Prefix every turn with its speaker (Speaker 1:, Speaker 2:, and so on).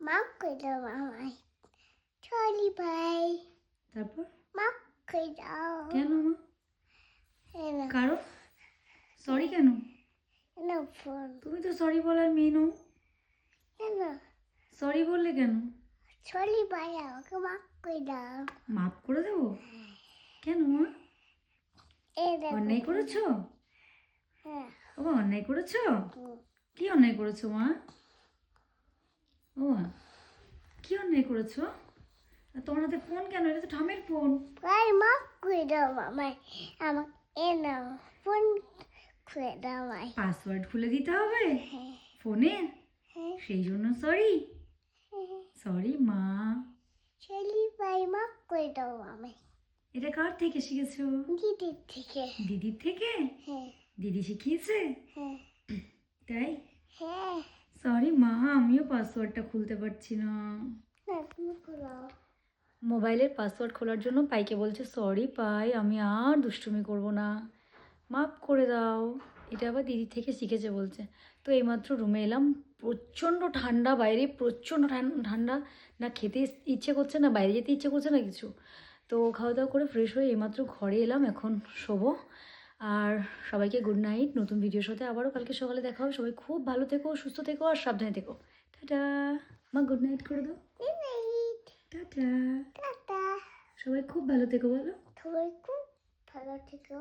Speaker 1: মাফ করে দাও আমায়। সরি ভাই,
Speaker 2: তারপর
Speaker 1: মাফ করে দাও।
Speaker 2: কেন মা?
Speaker 1: এনো
Speaker 2: কারণ সরি কেন?
Speaker 1: এনো ফোন
Speaker 2: তুমি তো সরি বলার মেয়ে নও।
Speaker 1: এনো।
Speaker 2: সরি বললে কেন?
Speaker 1: সরি ভাই, আমাকে মাফ করে দাও।
Speaker 2: মাফ করে দেবো? কেন মা?
Speaker 1: এই দেখো।
Speaker 2: অন্যায় করেছো?
Speaker 1: হ্যাঁ।
Speaker 2: ও মা, অন্যায় করেছো?
Speaker 1: হুম।
Speaker 2: কি অন্যায় করেছো মা? ও মা, কি অন্যায় করেছো? আর তোমার হাতে ফোন কেন? এটা তো ঠামের ফোন।
Speaker 1: ভাই মাফ করে দাও আমায়। আমাকে এনো ফোন খুলে দাও আমায়।
Speaker 2: পাসওয়ার্ড খুলে দিতে হবে
Speaker 1: হ্যাঁ।
Speaker 2: ফোনের,
Speaker 1: হ্যাঁ।
Speaker 2: সেই জন্য সরি।
Speaker 1: হ্যাঁ।
Speaker 2: সরি মা।
Speaker 1: সরি ভাই, মাফ করে দাও আমায়।
Speaker 2: এটা কার থেকে শিখেছো?
Speaker 1: দিদির থেকে।
Speaker 2: দিদির থেকে?
Speaker 1: হ্যাঁ।
Speaker 2: দিদি শিখিয়েছে?
Speaker 1: হ্যাঁ।
Speaker 2: তাই?
Speaker 1: হ্যাঁ।
Speaker 2: সরি মা, আমিও পাসওয়ার্ডটা খুলতে পারছি না।
Speaker 1: না, তুমি খোলাও।
Speaker 2: মোবাইলের পাসওয়ার্ড খোলার জন্য পাইকে বলছে সরি পাই, আমি আর দুষ্টুমি করব না, মাফ করে দাও। এটা আবার দিদি থেকে শিখেছে বলছে। তো এইমাত্র রুমে এলাম, প্রচণ্ড ঠান্ডা বাইরে, প্রচণ্ড ঠান্ডা, না খেতে ইচ্ছে করছে না বাইরে যেতে ইচ্ছে করছে না কিছু। তো খাওয়া দাওয়া করে ফ্রেশ হয়ে এইমাত্র ঘরে এলাম, এখন শোবো। আর সবাইকে গুড নাইট। নতুন ভিডিওর সাথে আবারও কালকে সকালে দেখা হবে। সবাই খুব ভালো থেকো, সুস্থ থেকো আর সাবধানে থেকো। টাটা মা, গুড নাইট করে দাও।
Speaker 1: Good night.
Speaker 2: টাটা।
Speaker 1: টাটা।
Speaker 2: সবাই খুব ভালো থেকো বলো।
Speaker 1: সবাই খুব ভালো থেকো।